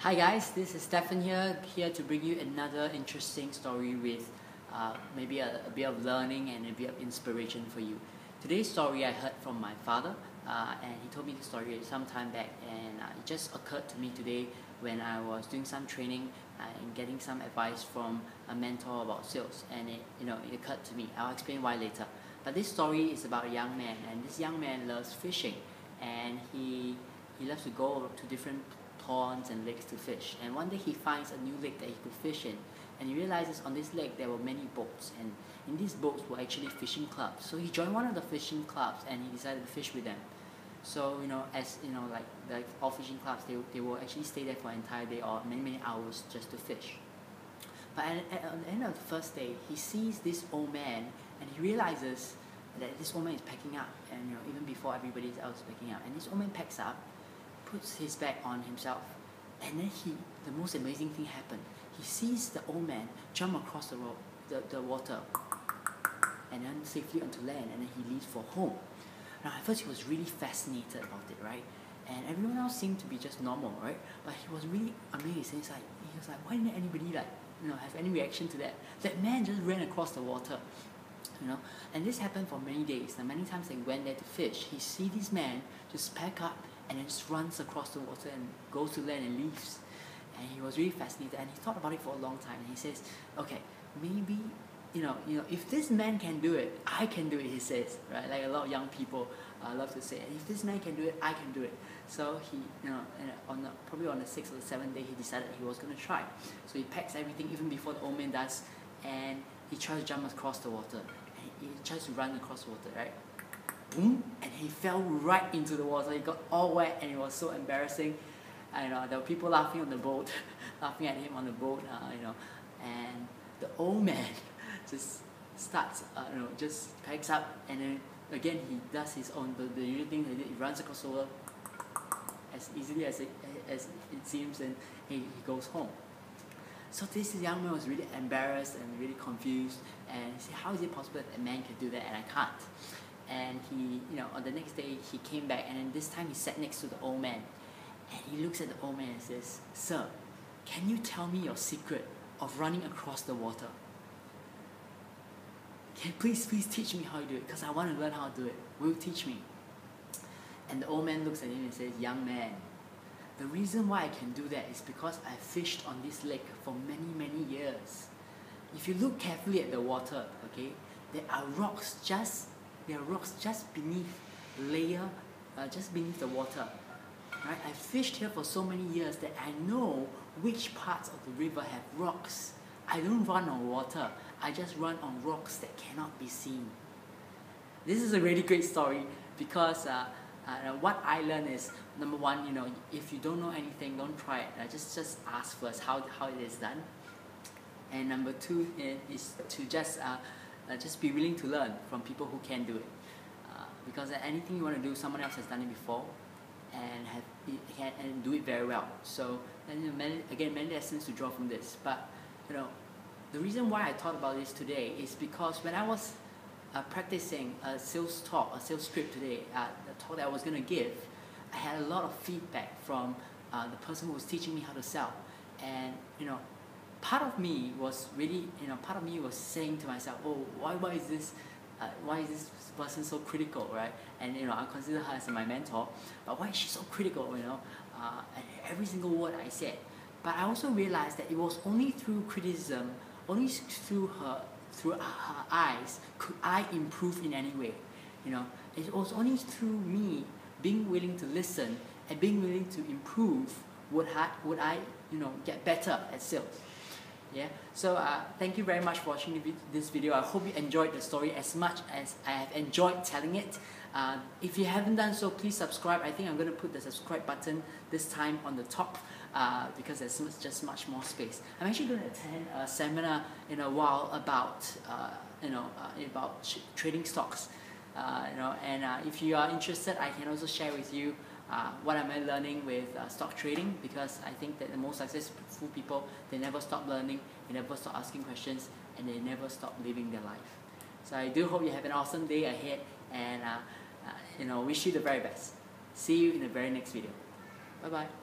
Hi guys, this is Stefan here to bring you another interesting story with maybe a bit of learning and a bit of inspiration for you. Today's story I heard from my father, and he told me the story some time back, and it just occurred to me today when I was doing some training and getting some advice from a mentor about sales, and it occurred to me. I'll explain why later. But this story is about a young man, and this young man loves fishing, and he loves to go to different ponds and lakes to fish. And one day he finds a new lake that he could fish in, and he realizes on this lake there were many boats, and in these boats were actually fishing clubs. So he joined one of the fishing clubs and he decided to fish with them. So like all fishing clubs, they will actually stay there for an entire day or many hours just to fish. But at the end of the first day, he sees this old man, and he realizes that this old man is packing up, and even before everybody else is packing up, and this old man packs up, puts his bag on himself, and then the most amazing thing happened. He sees the old man jump across the water and then safely onto land, and then he leaves for home. Now at first he was really fascinated about it, right? And everyone else seemed to be just normal, right? But he was really amazed. He was like, why didn't anybody have any reaction to that? That man just ran across the water. And this happened for many days. And many times they went there to fish. He sees this man just pack up and then just runs across the water and goes to land and leaves. And he was really fascinated, and he thought about it for a long time. And he says, okay, maybe if this man can do it, I can do it. He says, right? Like a lot of young people love to say, if this man can do it, I can do it. So he, probably on the 6th or the 7th day, he decided he was going to try. So he packs everything even before the old man does, and he tries to jump across the water. And he tries to run across the water, right? Boom, and he fell right into the water. He got all wet, and it was so embarrassing. There were people laughing on the boat, laughing at him on the boat. And the old man just starts, just packs up, and then again he does his own the usual thing. He runs across the water as easily as it seems, and he goes home. So this young man was really embarrassed and really confused, and he said, how is it possible that a man can do that and I can't? And he, on the next day he came back, and then this time he sat next to the old man, and he looks at the old man and says, sir, can you tell me your secret of running across the water? Please teach me how you do it, because I want to learn how to do it. Will you teach me? And the old man looks at him and says, young man, the reason why I can do that is because I fished on this lake for many years. If you look carefully at the water, okay, there are rocks just beneath just beneath the water. Right? I fished here for so many years that I know which parts of the river have rocks. I don't run on water. I just run on rocks that cannot be seen. This is a really great story because what I learned is, number one, if you don't know anything, don't try it. Just ask first how it is done. And number two is to just be willing to learn from people who can do it. Because anything you want to do, someone else has done it before and do it very well. So many lessons to draw from this. But the reason why I thought about this today is because when I was practicing a sales talk, a sales script today, the talk that I was going to give, I had a lot of feedback from the person who was teaching me how to sell. And part of me was really, part of me was saying to myself, oh, why is this person so critical, right? And I consider her as my mentor, but why is she so critical? And every single word I said. But I also realized that it was only through criticism, only through her eyes could I improve in any way. It was only through me being willing to listen and being willing to improve would I get better at sales. Yeah. So thank you very much for watching this video. I hope you enjoyed the story as much as I have enjoyed telling it. If you haven't done so, please subscribe. I think I'm going to put the subscribe button this time on the top because there's just much more space. I'm actually going to attend a seminar in a while about about trading stocks. And if you are interested, I can also share with you what am I learning with stock trading, because I think that the most successful people, they never stop learning, they never stop asking questions, and they never stop living their life. So I do hope you have an awesome day ahead, and wish you the very best. See you in the very next video. Bye bye.